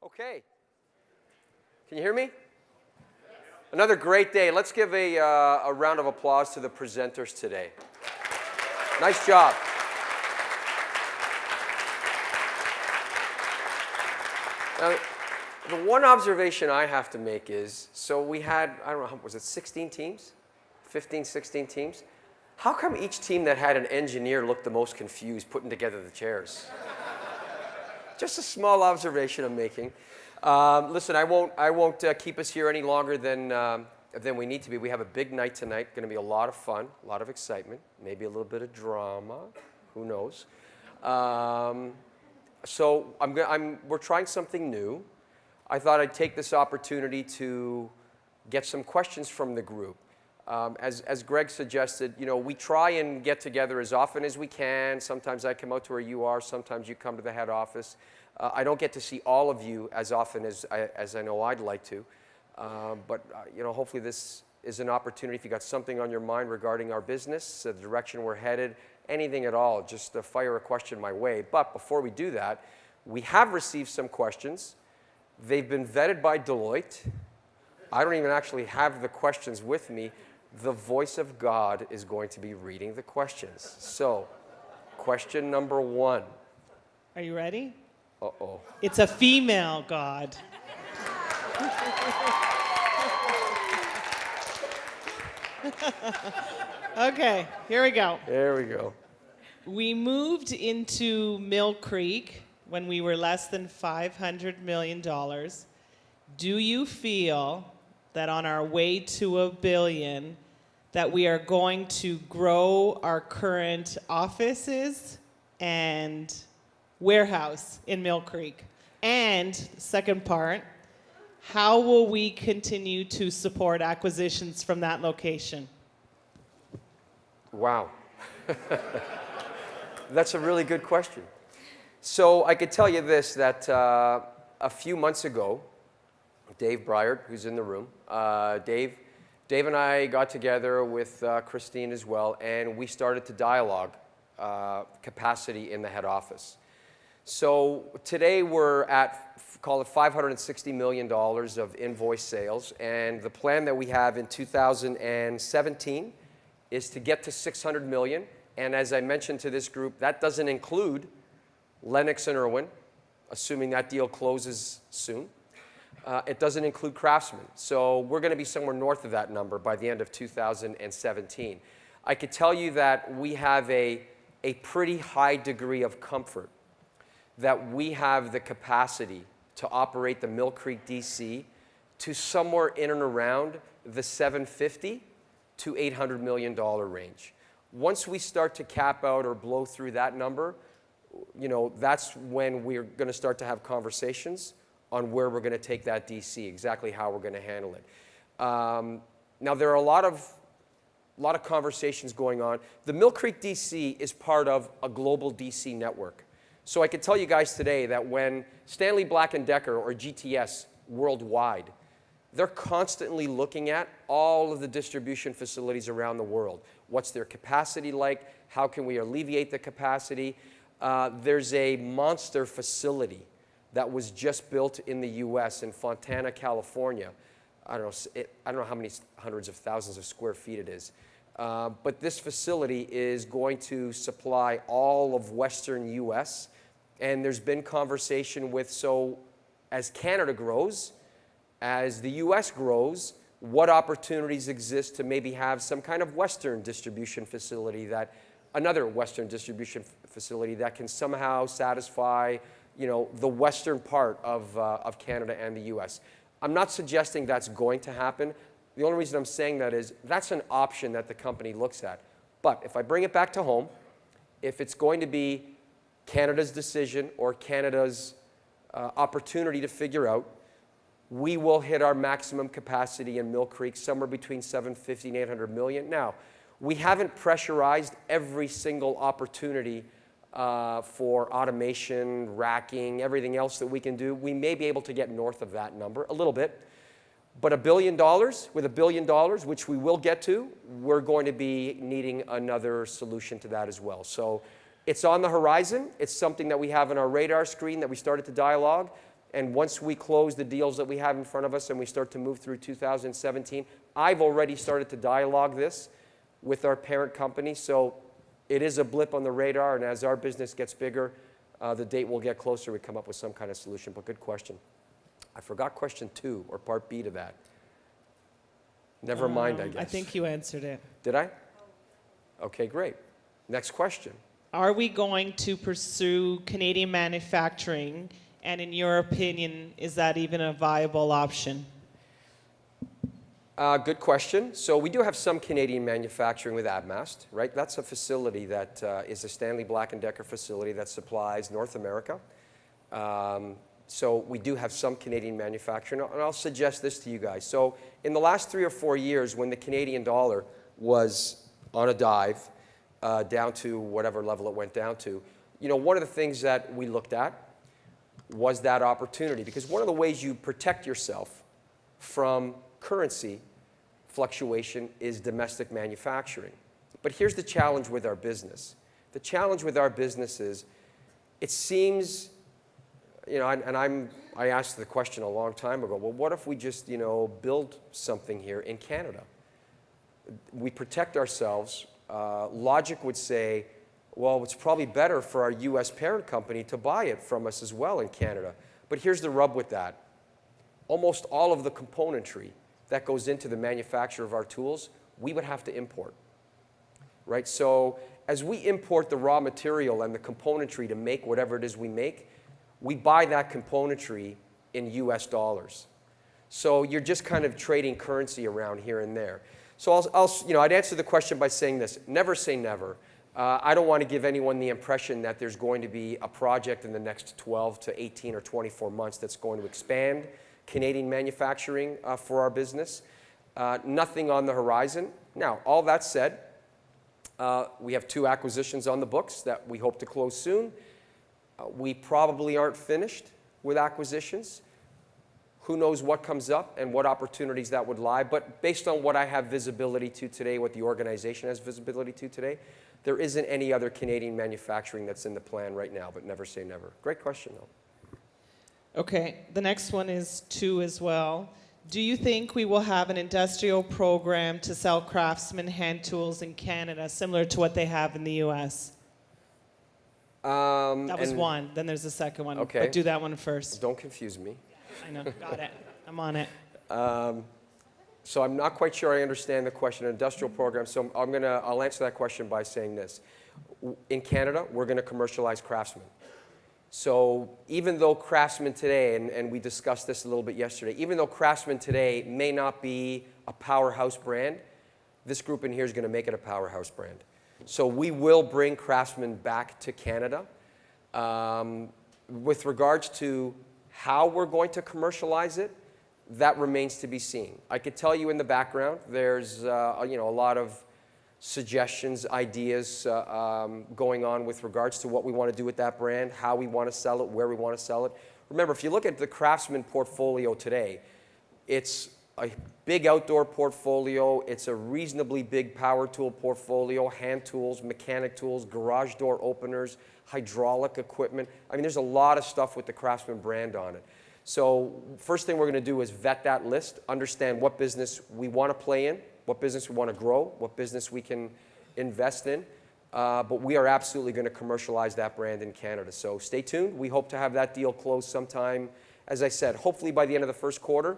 Okay. Can you hear me? Another great day. Let's give a round of applause to the presenters today. Nice job. Now, the one observation I have to make is, so we had, I don't know, was it 16 teams? 15, 16 teams? How come each team that had an engineer looked the most confused putting together the chairs? Just a small observation I'm making. Listen, I won't keep us here any longer than we need to be. We have a big night tonight. Going to be a lot of fun, a lot of excitement, maybe a little bit of drama. Who knows? So we're trying something new. I thought I'd take this opportunity to get some questions from the group. As Greg suggested, you know, we try and get together as often as we can. Sometimes I come out to where you are. Sometimes you come to the head office. I don't get to see all of you as often as I know I'd like to. But you know, hopefully this is an opportunity. If you got something on your mind regarding our business, the direction we're headed, anything at all, just fire a question my way. But before we do that, we have received some questions. They've been vetted by Deloitte. I don't even actually have the questions with me. The voice of God is going to be reading the questions. So, question number 1. Are you ready? Uh-oh. It's a female God. Okay, here we go. There we go. We moved into Mill Creek when we were less than $500 million. Do you feel that on our way to $1 billion, that we are going to grow our current offices and warehouse in Mill Creek? And second part, how will we continue to support acquisitions from that location? Wow. That's a really good question. So I could tell you this, that a few months ago, Dave Briard, who's in the room, Dave and I got together with Christine as well, and we started to dialogue capacity in the head office. So today we're at, call it $560 million of invoice sales, and the plan that we have in 2017 is to get to $600 million. And as I mentioned to this group, that doesn't include Lennox and Irwin, assuming that deal closes soon. It doesn't include Craftsman. So we're going to be somewhere north of that number by the end of 2017. I could tell you that we have a pretty high degree of comfort that we have the capacity to operate the Mill Creek DC to somewhere in and around the $750 to $800 million range. Once we start to cap out or blow through that number, you know, that's when we're going to start to have conversations on where we're going to take that DC, exactly how we're going to handle it. Now, there are a lot of conversations going on. The Mill Creek DC is part of a global DC network. So I could tell you guys today that when Stanley Black & Decker or GTS worldwide, they're constantly looking at all of the distribution facilities around the world. What's their capacity like? How can we alleviate the capacity? There's a monster facility that was just built in the US in Fontana, California. I don't know how many hundreds of thousands of square feet it is. But this facility is going to supply all of Western US. And there's been conversation with, so as Canada grows, as the US grows, what opportunities exist to maybe have some kind of Western distribution facility another Western distribution facility that can somehow satisfy, you know, the western part of Canada and the US. I'm not suggesting that's going to happen. The only reason I'm saying that is that's an option that the company looks at. But if I bring it back to home, if it's going to be Canada's decision or Canada's opportunity to figure out, we will hit our maximum capacity in Mill Creek somewhere between $750 and $800 million. Now, we haven't pressurized every single opportunity for automation, racking, everything else that we can do. We may be able to get north of that number a little bit. But $1 billion, with $1 billion, which we will get to, we're going to be needing another solution to that as well. So it's on the horizon. It's something that we have on our radar screen that we started to dialogue. And once we close the deals that we have in front of us and we start to move through 2017, I've already started to dialogue this with our parent company. So it is a blip on the radar, and as our business gets bigger, the date will get closer. We come up with some kind of solution. But good question. I forgot question 2, or part B to that. Never mind, I guess. I think you answered it. Did I? Okay, great. Next question. Are we going to pursue Canadian manufacturing? And in your opinion, is that even a viable option? Good question. So we do have some Canadian manufacturing with Admast, right? That's a facility that is a Stanley Black & Decker facility that supplies North America. So we do have some Canadian manufacturing. And I'll suggest this to you guys. So in the last 3 or 4 years, when the Canadian dollar was on a dive down to whatever level it went down to, one of the things that we looked at was that opportunity. Because one of the ways you protect yourself from currency fluctuation is domestic manufacturing. But here's the challenge with our business. The challenge with our business is, it seems, I asked the question a long time ago, well, what if we just, build something here in Canada? We protect ourselves. Logic would say, well, it's probably better for our US parent company to buy it from us as well in Canada. But here's the rub with that. Almost all of the componentry that goes into the manufacture of our tools, we would have to import, right? So as we import the raw material and the componentry to make whatever it is we make, we buy that componentry in US dollars. So you're just kind of trading currency around here and there. So I'd answer the question by saying this: never say never. I don't want to give anyone the impression that there's going to be a project in the next 12 to 18 or 24 months that's going to expand Canadian manufacturing for our business. Nothing on the horizon. Now, all that said, we have 2 acquisitions on the books that we hope to close soon. We probably aren't finished with acquisitions. Who knows what comes up and what opportunities that would lie. But based on what I have visibility to today, what the organization has visibility to today, there isn't any other Canadian manufacturing that's in the plan right now, but never say never. Great question, though. Okay, the next one is 2 as well. Do you think we will have an industrial program to sell Craftsman hand tools in Canada, similar to what they have in the US? That was 1. Then there's the second one. Okay. But do that one first. Don't confuse me. I know. Got it. I'm on it. So I'm not quite sure I understand the question, industrial program. So I'll answer that question by saying this. In Canada, we're going to commercialize Craftsman. So even though Craftsman today, and we discussed this a little bit yesterday, even though Craftsman today may not be a powerhouse brand, this group in here is going to make it a powerhouse brand. So we will bring Craftsman back to Canada. With regards to how we're going to commercialize it, that remains to be seen. I could tell you in the background, there's a lot of suggestions, ideas going on with regards to what we want to do with that brand, how we want to sell it, where we want to sell it. Remember, if you look at the Craftsman portfolio today, it's a big outdoor portfolio. It's a reasonably big power tool portfolio, hand tools, mechanic tools, garage door openers, hydraulic equipment. I mean, there's a lot of stuff with the Craftsman brand on it. So first thing we're going to do is vet that list, understand what business we want to play in, what business we want to grow, what business we can invest in. But we are absolutely going to commercialize that brand in Canada. So stay tuned. We hope to have that deal closed sometime, as I said, hopefully by the end of the first quarter.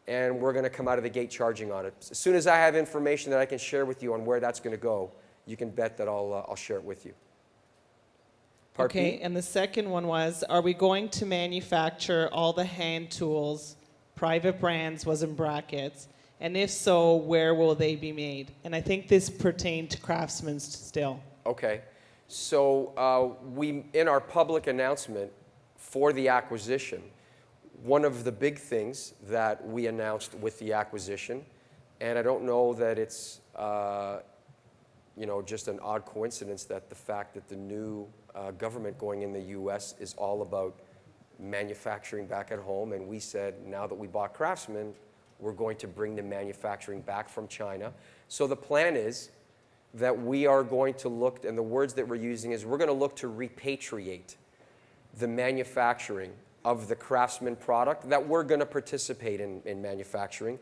And we're going to come out of the gate charging on it. As soon as I have information that I can share with you on where that's going to go, you can bet that I'll share it with you. Part Okay, B? and the second one was, are we going to manufacture all the hand tools, private brands was in brackets, and if so, where will they be made? And I think this pertained to Craftsman still. Okay. So in our public announcement for the acquisition, one of the big things that we announced with the acquisition, and I don't know that it's just an odd coincidence that the fact that the new government going in the U.S. is all about manufacturing back at home, and we said now that we bought Craftsman, we're going to bring the manufacturing back from China. So the plan is that we are going to look, and the words that we're using is we're going to look to repatriate the manufacturing of the Craftsman product that we're going to participate in manufacturing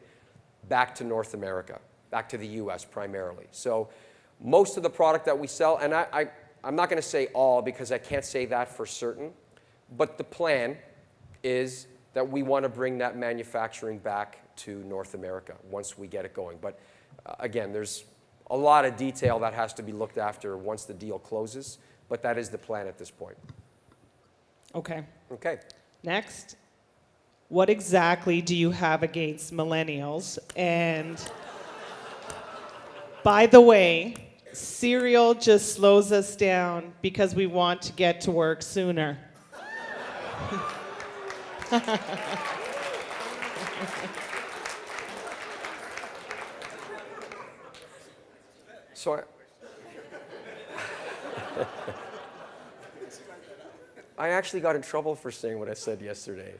back to North America, back to the US primarily. So most of the product that we sell, and I'm not going to say all because I can't say that for certain, but the plan is that we want to bring that manufacturing back to North America once we get it going. But again, there's a lot of detail that has to be looked after once the deal closes, but that is the plan at this point. Okay. Okay. Next, what exactly do you have against millennials? And by the way, cereal just slows us down because we want to get to work sooner. So I actually got in trouble for saying what I said yesterday.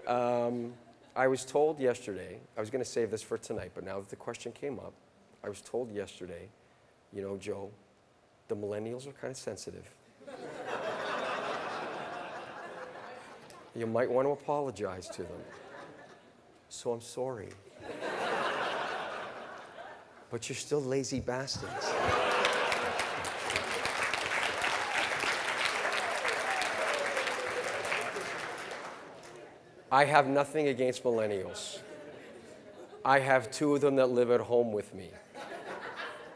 I was told yesterday, I was going to save this for tonight, but now that the question came up, I was told yesterday, you know, Joe, the millennials are kind of sensitive. You might want to apologize to them. So I'm sorry. But you're still lazy bastards. I have nothing against millennials. I have 2 of them that live at home with me.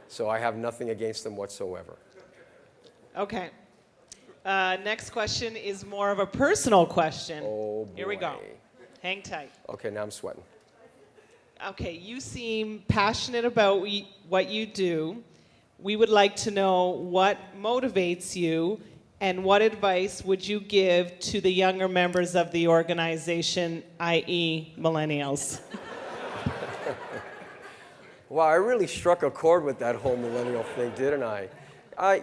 So I have nothing against them whatsoever. Okay. Next question is more of a personal question. Oh, boy. Here we go. Hang tight. Okay, now I'm sweating. Okay, you seem passionate about what you do. We would like to know what motivates you and what advice would you give to the younger members of the organization, i.e. millennials? Wow, I really struck a chord with that whole millennial thing, didn't I?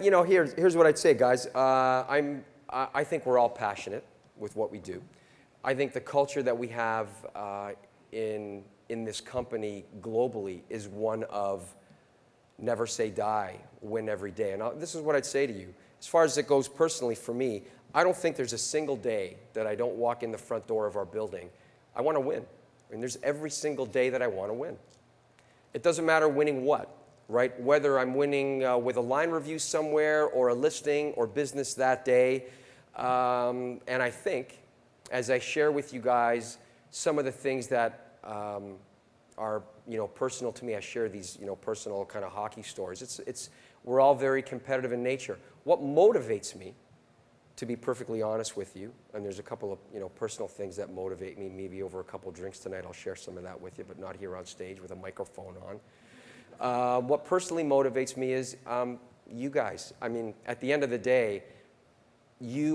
You know, here's what I'd say, guys. I think we're all passionate with what we do. I think the culture that we have in this company globally is one of never say die, win every day. And this is what I'd say to you. As far as it goes personally for me, I don't think there's a single day that I don't walk in the front door of our building. I want to win. I mean, there's every single day that I want to win. It doesn't matter winning what, right? Whether I'm winning with a line review somewhere or a listing or business that day. And I think, as I share with you guys some of the things that are, you know, personal to me, I share these, you know, personal kind of hockey stories. We're all very competitive in nature. What motivates me, to be perfectly honest with you, and there's a couple of, you know, personal things that motivate me, maybe over a couple drinks tonight, I'll share some of that with you, but not here on stage with a microphone on. What personally motivates me is you guys. I mean, at the end of the day,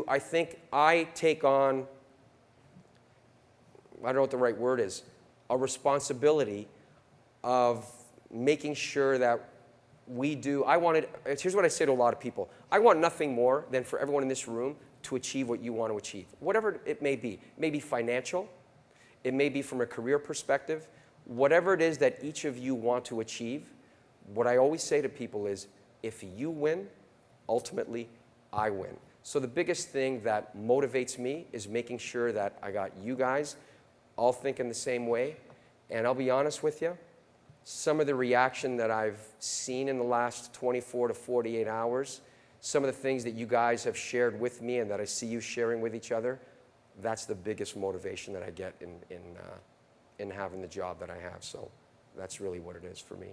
I think I take on, I don't know what the right word is, a responsibility of making sure that we do. Here's what I say to a lot of people. I want nothing more than for everyone in this room to achieve what you want to achieve, whatever it may be. It may be financial. It may be from a career perspective. Whatever it is that each of you want to achieve, what I always say to people is, if you win, ultimately, I win. So the biggest thing that motivates me is making sure that I got you guys all thinking the same way. And I'll be honest with you, some of the reaction that I've seen in the last 24 to 48 hours, some of the things that you guys have shared with me and that I see you sharing with each other, that's the biggest motivation that I get in having the job that I have. So that's really what it is for me.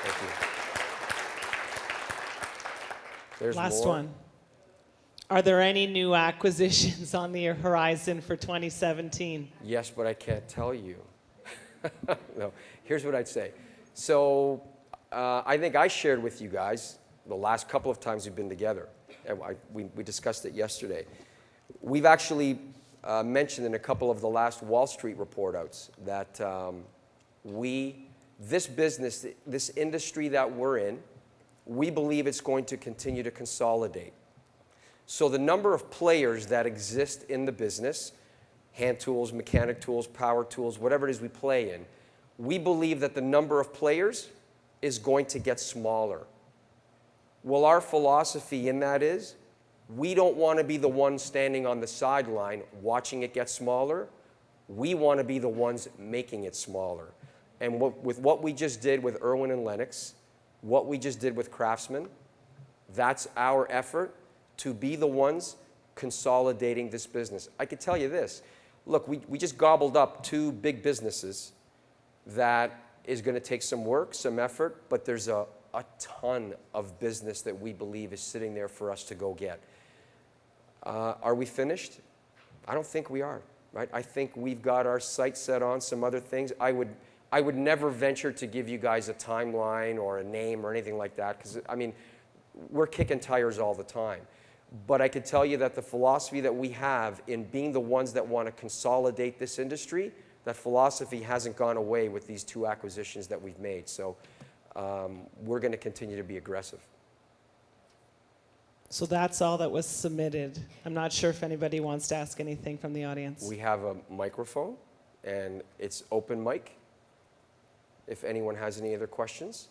Thank you. There's Last more. one. Are there any new acquisitions on the horizon for 2017? Yes, but I can't tell you. No, here's what I'd say. So I think I shared with you guys the last couple of times we've been together. And we discussed it yesterday. We've actually mentioned in a couple of the last Wall Street report outs that this business, this industry that we're in, we believe it's going to continue to consolidate. So the number of players that exist in the business, hand tools, mechanic tools, power tools, whatever it is we play in, we believe that the number of players is going to get smaller. Well, our philosophy in that is We don't want to be the ones standing on the sideline watching it get smaller. We want to be the ones making it smaller. And with what we just did with Irwin and Lennox, what we just did with Craftsman, that's our effort to be the ones consolidating this business. I could tell you this. Look, we just gobbled up 2 big businesses that is going to take some work, some effort, but there's a ton of business that we believe is sitting there for us to go get. Are we finished? I don't think we are. Right? I think we've got our sights set on some other things. I would never venture to give you guys a timeline or a name or anything like that, because, I mean, we're kicking tires all the time. But I could tell you that the philosophy that we have in being the ones that want to consolidate this industry, that philosophy hasn't gone away with these 2 acquisitions that we've made. So we're going to continue to be aggressive. So that's all that was submitted. I'm not sure if anybody wants to ask anything from the audience. We have a microphone, and it's open mic. If anyone has any other questions,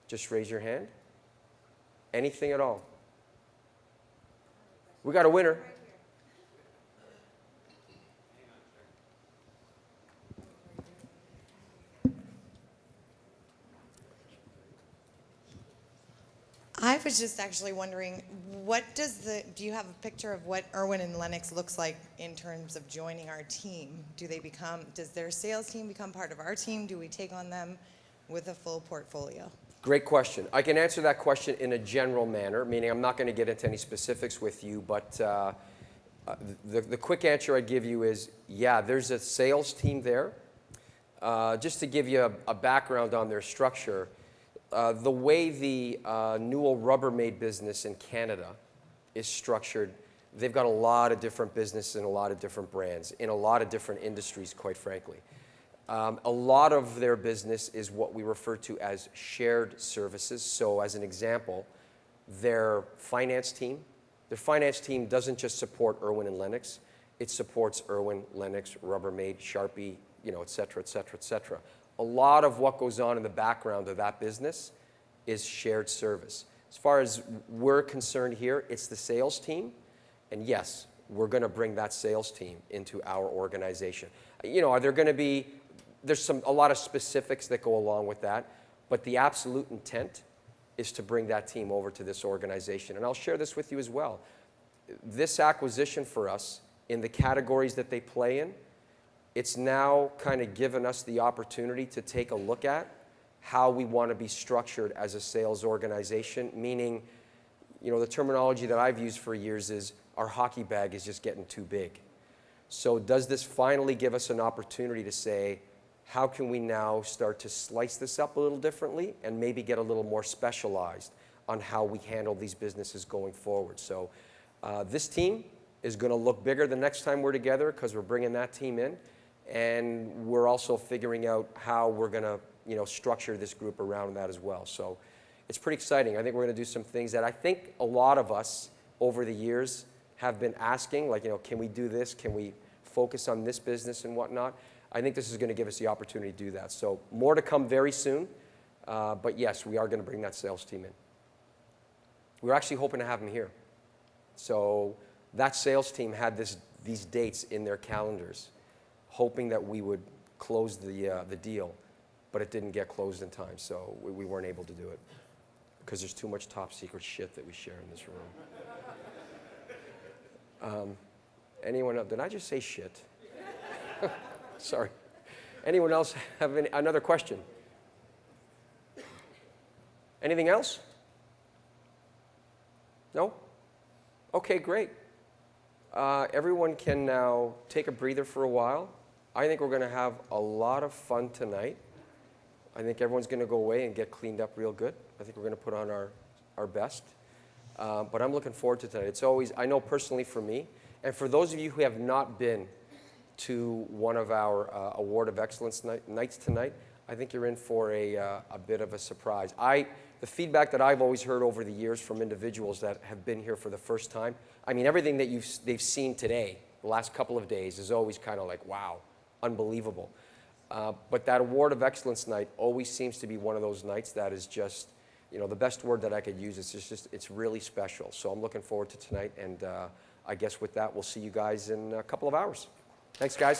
just raise your hand. Anything at all. We got a winner. I was just actually wondering, do you have a picture of what Irwin and Lennox looks like in terms of joining our team? Does their sales team become part of our team? Do we take on them with a full portfolio? Great question. I can answer that question in a general manner, meaning I'm not going to get into any specifics with you, but the quick answer I'd give you is, yeah, there's a sales team there. Just to give you a background on their structure, the way the Newell Rubbermaid business in Canada is structured, they've got a lot of different businesses and a lot of different brands in a lot of different industries, quite frankly. A lot of their business is what we refer to as shared services. So as an example, their finance team doesn't just support Irwin and Lennox, it supports Irwin, Lennox, Rubbermaid, Sharpie, et cetera, et cetera, et cetera. A lot of what goes on in the background of that business is shared service. As far as we're concerned here, it's the sales team. And yes, we're going to bring that sales team into our organization. Are there going to be, there's a lot of specifics that go along with that, but the absolute intent is to bring that team over to this organization. And I'll share this with you as well. This acquisition for us, in the categories that they play in, it's now kind of given us the opportunity to take a look at how we want to be structured as a sales organization, meaning, the terminology that I've used for years is our hockey bag is just getting too big. So does this finally give us an opportunity to say, how can we now start to slice this up a little differently and maybe get a little more specialized on how we handle these businesses going forward? So this team is going to look bigger the next time we're together because we're bringing that team in. And we're also figuring out how we're going to, structure this group around that as well. So it's pretty exciting. I think we're going to do some things that I think a lot of us over the years have been asking, like, can we do this? Can we focus on this business and whatnot? I think this is going to give us the opportunity to do that. So more to come very soon. But yes, we are going to bring that sales team in. We're actually hoping to have them here. So that sales team had these dates in their calendars, hoping that we would close the deal, but it didn't get closed in time, so we weren't able to do it because there's too much top secret shit that we share in this room. Anyone else? Did I just say shit? Sorry. Anyone else have another question? Anything else? No? Okay, great. Everyone can now take a breather for a while. I think we're going to have a lot of fun tonight. I think everyone's going to go away and get cleaned up real good. I think we're going to put on our best. But I'm looking forward to tonight. It's always, I know personally for me, and for those of you who have not been to one of our Award of Excellence nights tonight, I think you're in for a bit of a surprise. The feedback that I've always heard over the years from individuals that have been here for the first time, I mean, everything that they've seen today, the last couple of days, is always kind of like, wow, unbelievable. But that Award of Excellence night always seems to be one of those nights that is just, you know, the best word that I could use is just it's really special. So I'm looking forward to tonight, and I guess with that, we'll see you guys in a couple of hours. Thanks, guys.